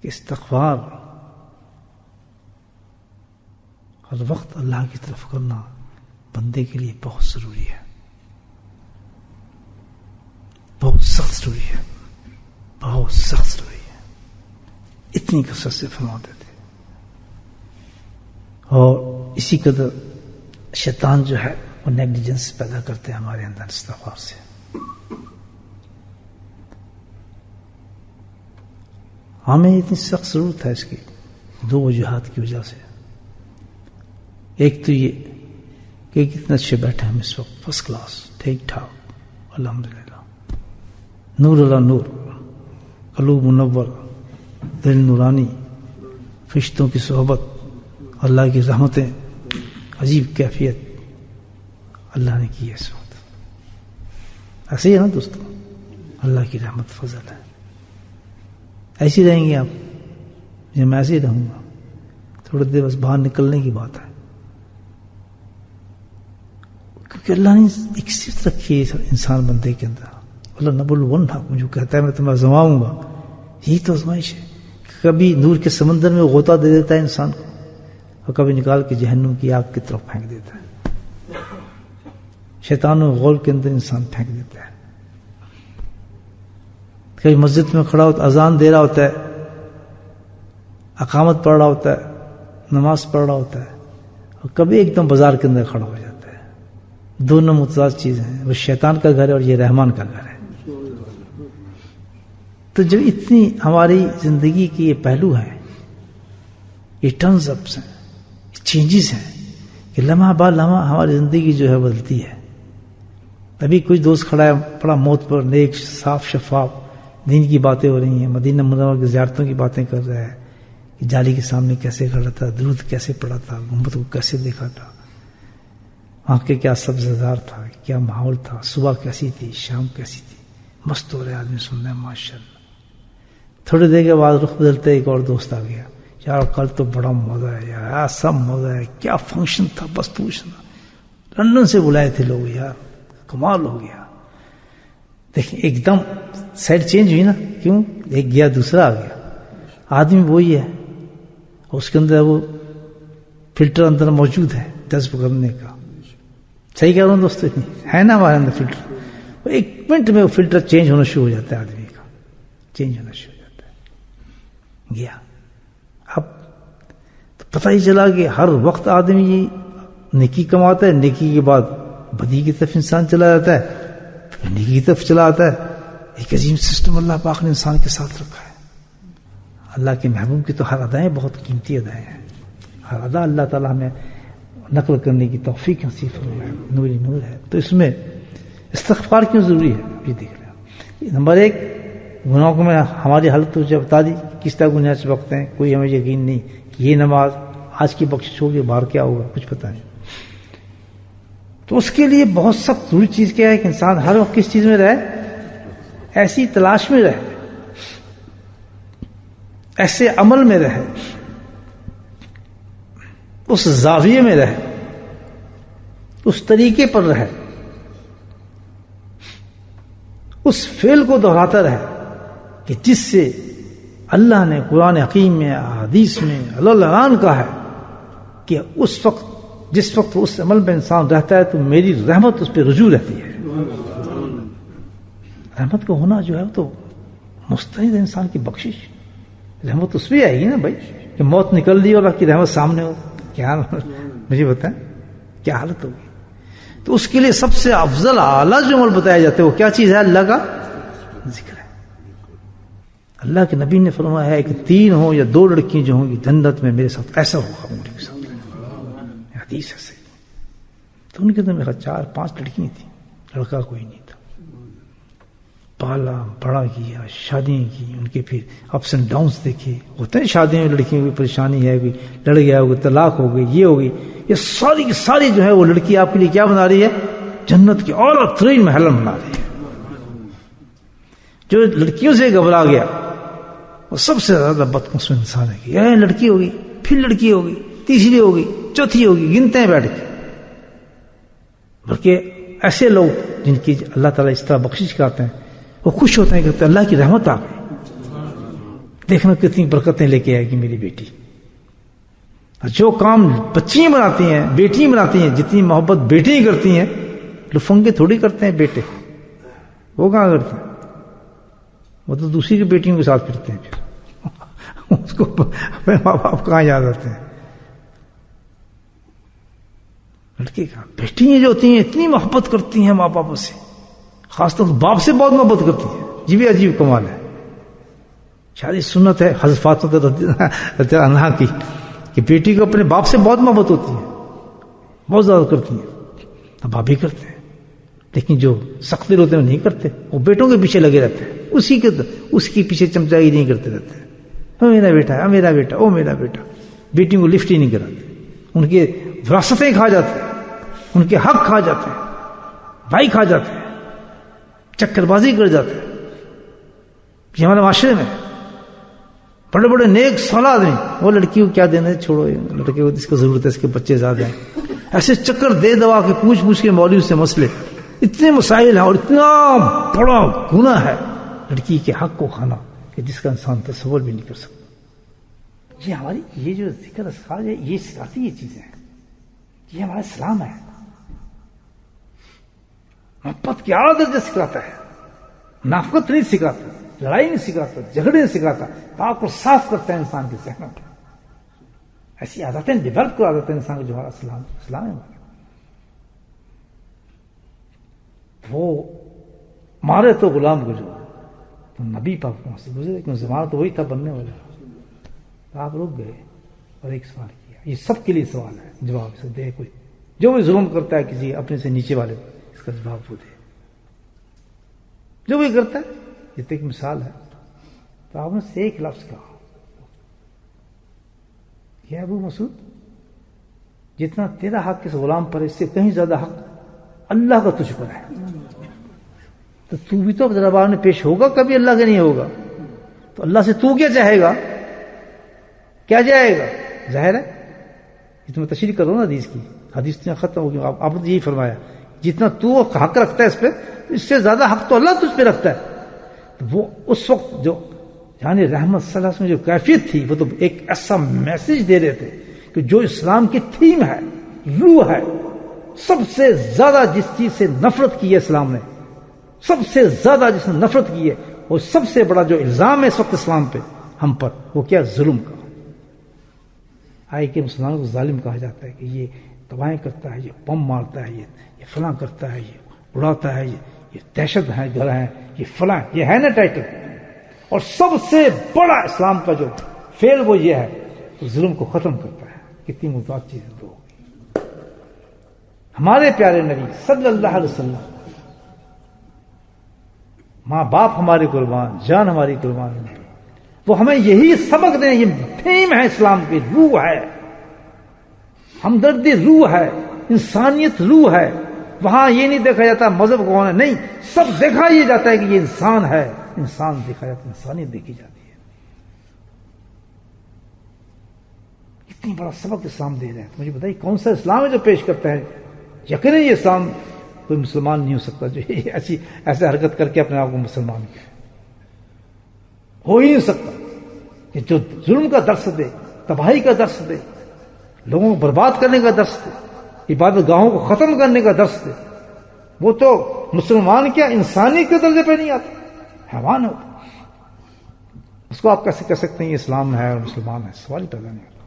کہ استغفار ہر وقت اللہ کی طرف کرنا بندے کے لیے بہت ضروری ہے، بہت سخت ضروری ہے، بہت سخت ضروری ہے، اتنی کثرت سے فرماتے تھے۔ اور اسی قدر شیطان جو ہے وہ نیگلیجنس پیدا کرتے ہیں ہمارے اندر استغفار سے۔ ہمیں اتنی سخت ضرورت ہے اس کی دو وجوہات کی وجہ سے۔ ایک تو یہ کہ کتنے اچھے بیٹھے ہم اس وقت، فرسٹ کلاس، ٹھیک ٹھاک، الحمدللہ، نور اللہ نور، قلوب منور، دل نورانی، فرشتوں کی صحبت، اللہ کی رحمتیں، عجیب کیفیت اللہ نے کی ہے اس وقت۔ ایسے ہی ہے نا دوستوں، اللہ کی رحمت فضل ہے۔ ایسے رہیں گے آپ یا میں ایسے ہی رہوں گا؟ تھوڑی دیر بس باہر نکلنے کی بات ہے، کیونکہ اللہ نے ایک صفت رکھی ہے انسان بندے کے اندر، اللہ نبلونکم جو کہتا ہے میں تمہیں آزماؤں گا، یہی تو آزمائش ہے۔ کبھی نور کے سمندر میں غوطہ دے دیتا ہے انسان کو، اور کبھی نکال کے جہنم کی آگ کی طرف پھینک دیتا ہے، شیطان و غول کے اندر انسان پھینک دیتا ہے۔ کبھی مسجد میں کھڑا ہوتا، اذان دے رہا ہوتا ہے، اقامت پڑھ رہا ہوتا ہے، نماز پڑھ رہا ہوتا ہے، اور کبھی ایک دم بازار کے اندر کھڑا ہو جاتا ہے۔ دونوں متضاد چیزیں ہیں، وہ شیطان کا گھر ہے اور یہ رحمان کا گھر ہے۔ تو جب اتنی ہماری زندگی کے یہ پہلو ہیں، یہ ٹرنز اپس ہیں، چینجز ہیں کہ لمحہ بعد لمحہ ہماری زندگی جو ہے بدلتی ہے۔ ابھی کوئی دوست کھڑا ہے بڑا موت پر، نیک، صاف شفاف، دین کی باتیں ہو رہی ہیں، مدینہ منورہ کی زیارتوں کی باتیں کر رہا ہے کہ جالی کے سامنے کیسے کھڑا تھا، درود کیسے پڑھا تھا، گنبد کو کیسے دیکھا تھا، وہاں کے کیا سبززار تھا، کیا ماحول تھا، صبح کیسی تھی، شام کیسی تھی، مست ہو رہے آدمی سن رہے ہیں ماشاءاللہ۔ تھوڑی دیر کے بعد رخ بدلتے ایک اور دوست آ گیا، یار کل تو بڑا مزہ ہے یار، ایسا مزہ ہے، کیا فنکشن تھا بس پوچھنا، لندن سے بلائے تھے لوگ یار، کمال ہو گیا۔ دیکھیں ایک دم سائڈ چینج ہوئی نا، کیوں؟ ایک گیا دوسرا آ گیا، آدمی وہی ہے، اس کے اندر وہ فلٹر اندر موجود ہے جذب کرنے کا۔ صحیح کہہ رہا ہوں دوستو، ہے نا ہمارے اندر فلٹر، ایک منٹ میں وہ فلٹر چینج ہونا شروع ہو جاتا ہے، آدمی کا چینج ہونا شروع ہو جاتا ہے۔ گیا اب تو پتہ ہی چلا کہ ہر وقت آدمی نیکی کماتا ہے، نیکی کے بعد بدی کی طرف انسان چلا جاتا ہے، پھر نیکی کی طرف چلا آتا ہے۔ ایک عظیم سسٹم اللہ پاک نے انسان کے ساتھ رکھا ہے۔ اللہ کے محبوب کی تو ہر ادائیں بہت قیمتی ادائیں ہیں، ہر ادا اللہ تعالیٰ ہمیں نقل کرنے کی توفیق نصیب فرمائے، نوری نور ہے۔ تو اس میں استغفار کیوں ضروری ہے یہ دیکھ لیں۔ نمبر ایک، گناہوں کو میں ہماری حالت تو جب بتا دی کس طرح گناہ سے بختے ہیں، کوئی ہمیں یقین نہیں کہ یہ نماز آج کی بخشش ہوگی، باہر کیا ہوگا کچھ پتہ نہیں۔ تو اس کے لیے بہت سخت ضروری چیز کیا ہے کہ انسان ہر وقت کس چیز میں رہے، ایسی تلاش میں رہے، ایسے عمل میں رہے، اس زاویے میں رہے، اس طریقے پر رہے، اس فعل کو دہراتا رہے کہ جس سے اللہ نے قرآن حکیم میں، حدیث میں اللہ کہا ہے کہ اس وقت جس وقت اس عمل میں انسان رہتا ہے تو میری رحمت اس پہ رجوع رہتی ہے۔ رحمت کو ہونا جو ہے تو مستند انسان کی بخشش، رحمت اس پہ آئے گی نا بھائی، کہ موت نکل لی اور اللہ کی رحمت سامنے ہو، کیا مجھے بتائیں کیا حالت ہوگی۔ تو اس کے لیے سب سے افضل اعلیٰ جو عمل بتایا جاتا ہے وہ کیا چیز ہے؟ اللہ کا ذکر ہے۔ اللہ کے نبی نے فرمایا ہے کہ 3 ہوں یا 2 لڑکیاں جو ہوں گی جنت میں میرے ساتھ ایسا ہوگا، مجھے کے ساتھ حدیث ہے صحیح۔ تو ان کے تو میرا 4-5 لڑکیاں تھیں، لڑکا کوئی نہیں تھا۔ پالا بڑا کیا، شادیاں کی، ان کے پھر اپس اینڈ ڈاؤنس دیکھے، ہوتے ہیں شادیوں میں لڑکیوں کی پریشانی ہے، کوئی لڑ گیا ہوگا، طلاق ہو گئی، یہ ہوگی، یہ ساری کی ساری جو ہے وہ لڑکی آپ کے لیے کیا بنا رہی ہے؟ جنت کی اعلیٰ ترین محل بنا رہی ہے۔ جو لڑکیوں سے گھبرا گیا وہ سب سے زیادہ بدقسمت انسان ہے کہ یہ لڑکی ہوگی، پھر لڑکی ہوگی، تیسری ہوگی، چوتھی ہوگی، گنتے ہیں بیٹھ کے۔ بلکہ ایسے لوگ جن کی اللہ تعالیٰ اس طرح بخشش کرتے ہیں وہ خوش ہوتے ہیں کہ اللہ کی رحمت آ گئی، دیکھنا کتنی برکتیں لے کے آئے گی میری بیٹی. جو کام بچیاں بناتی ہیں، بیٹیاں بناتی ہیں، جتنی محبت بیٹیاں کرتی ہیں، لفنگے تھوڑی کرتے ہیں بیٹے. وہ کہاں کرتے ہیں؟ وہ تو دوسری کی بیٹیوں کے ساتھ پھرتے ہیں. پھر اس کو اپنے ماں باپ کہاں یاد آتے ہیں؟ لڑکی کا بیٹیاں جو ہوتی ہیں اتنی محبت کرتی ہیں ماں باپ سے، خاص طور سے باپ سے بہت محبت کرتی ہیں. یہ بھی عجیب کمال ہے. شاید سنت ہے حضرت فاطمہ رضی اللہ عنہا کی کہ بیٹی کو اپنے باپ سے بہت محبت ہوتی ہے، بہت زیادہ کرتی ہیں. تو باپ بھی کرتے ہیں، لیکن جو سخت دل ہوتے ہیں وہ نہیں کرتے. وہ بیٹوں کے پیچھے لگے رہتے ہیں، اس کے پیچھے چمچائی نہیں کرتے رہتے ہیں. وہ میرا بیٹا ہے، میرا بیٹا، او میرا بیٹا. بیٹیوں کو لفٹ ہی نہیں کراتے. ان کے وراثتیں کھا جاتے ہیں، ان کے حق کھا جاتے ہیں، بھائی کھا جاتے ہیں، چکر بازی کر جاتے ہیں. یہ ہمارے معاشرے میں بڑے بڑے نیک صالح آدمی، وہ لڑکی کو کیا دینا ہے، چھوڑو، لڑکے کو اس کو ضرورت ہے، اس کے بچے زیادہ ہیں. ایسے چکر دے دوا کے پوچھ کے مولوی سے مسئلے، اتنے مسائل ہیں اور اتنا بڑا گناہ ہے لڑکی کے حق کو کھانا کہ جس کا انسان تصور بھی نہیں کر سکتا. یہ ہماری یہ جو ذکر اذکار ہے یہ سکھاتی یہ چیزیں ہیں. یہ ہمارا اسلام ہے. محبت کے اعلیٰ درجے سکھاتا ہے، نفرت نہیں سکھاتا، لڑائی نہیں سکھاتا، جھگڑے نہیں سکھاتا، پاک اور صاف کرتا ہے انسان کے ذہن کو. ایسی عادتیں ڈیولپ کرا دیتا ہے انسان کو جو ہمارا اسلام ہے. وہ مارے تو غلام گزرے تو نبی پاک وہاں سے گزرے، کیوں زمانہ تو وہی تھا بننے والا. آپ رک گئے اور ایک سوال کیا. یہ سب کے لیے سوال ہے، جواب سے دے. کوئی جو بھی ظلم کرتا ہے کسی اپنے سے نیچے والے کو، اس کا جواب وہ دے. جو بھی کرتا ہے، یہ تو ایک مثال ہے. تو آپ نے سے ایک لفظ کہا کہ ابو مسعود، جتنا تیرا حق اس غلام پر، اس سے کہیں زیادہ حق اللہ کا تجھ پر ہے. تو بھی تو دربار میں پیش ہوگا، کبھی اللہ کے نہیں ہوگا. تو اللہ سے تو کیا چاہے گا؟ کیا جائے گا؟ ظاہر ہے یہ تمہیں تشریح کرو نا حدیث کی. حدیث ختم ہوگی. آپ نے یہی فرمایا جتنا تو حق رکھتا ہے اس پہ، اس سے زیادہ حق تو اللہ تجھ پہ رکھتا ہے. تو وہ اس وقت جو یعنی رحمت صلی اللہ علیہ وسلم جو کیفیت تھی، وہ تو ایک ایسا میسج دے رہے تھے کہ جو اسلام کی تھیم ہے، روح ہے، سب سے زیادہ جس چیز سے نفرت کی ہے اسلام نے، سب سے زیادہ جس نے نفرت کی ہے، اور سب سے بڑا جو الزام ہے اس وقت اسلام پہ ہم پر، وہ کیا؟ ظلم کا. آئے کہ مسلمانوں کو ظالم کہا جاتا ہے کہ یہ تباہیں کرتا ہے، یہ بم مارتا ہے، یہ فلاں کرتا ہے، یہ اڑاتا ہے، یہ دہشت ہے گھر ہے، یہ فلاں، یہ ہے نا ٹائٹل. اور سب سے بڑا اسلام کا جو فعل وہ یہ ہے، وہ ظلم کو ختم کرتا ہے. کتنی متعدد چیزیں تو ہمارے پیارے نبی صلی اللہ علیہ وسلم، ماں باپ ہمارے قربان، جان ہماری قربان، وہ ہمیں یہی سبق دیں. یہ تھیم ہے اسلام کی، روح ہے، ہمدردی روح ہے، انسانیت روح ہے. وہاں یہ نہیں دیکھا جاتا مذہب کون ہے، نہیں، سب دیکھا یہ جاتا ہے کہ یہ انسان ہے. انسان دیکھا جاتا ہے، انسانیت دیکھی جاتی ہے. اتنی بڑا سبق اسلام دے رہے ہیں. مجھے بتائیے کون سا اسلام ہے جو پیش کرتا ہے یقیناً یہ اسلام کوئی مسلمان نہیں ہو سکتا جو ایسے حرکت کر کے اپنے آپ کو مسلمان کہے. ہو ہی نہیں سکتا کہ جو ظلم کا درس دے، تباہی کا درس دے، لوگوں کو برباد کرنے کا درس دے، عبادت گاہوں کو ختم کرنے کا درس دے، وہ تو مسلمان کیا انسانی کے درجے پہ نہیں آتا، حیوان ہوتا. اس کو آپ کیسے کہہ سکتے ہیں یہ اسلام ہے اور مسلمان ہے؟ سوال ہی پیدا نہیں ہوتا.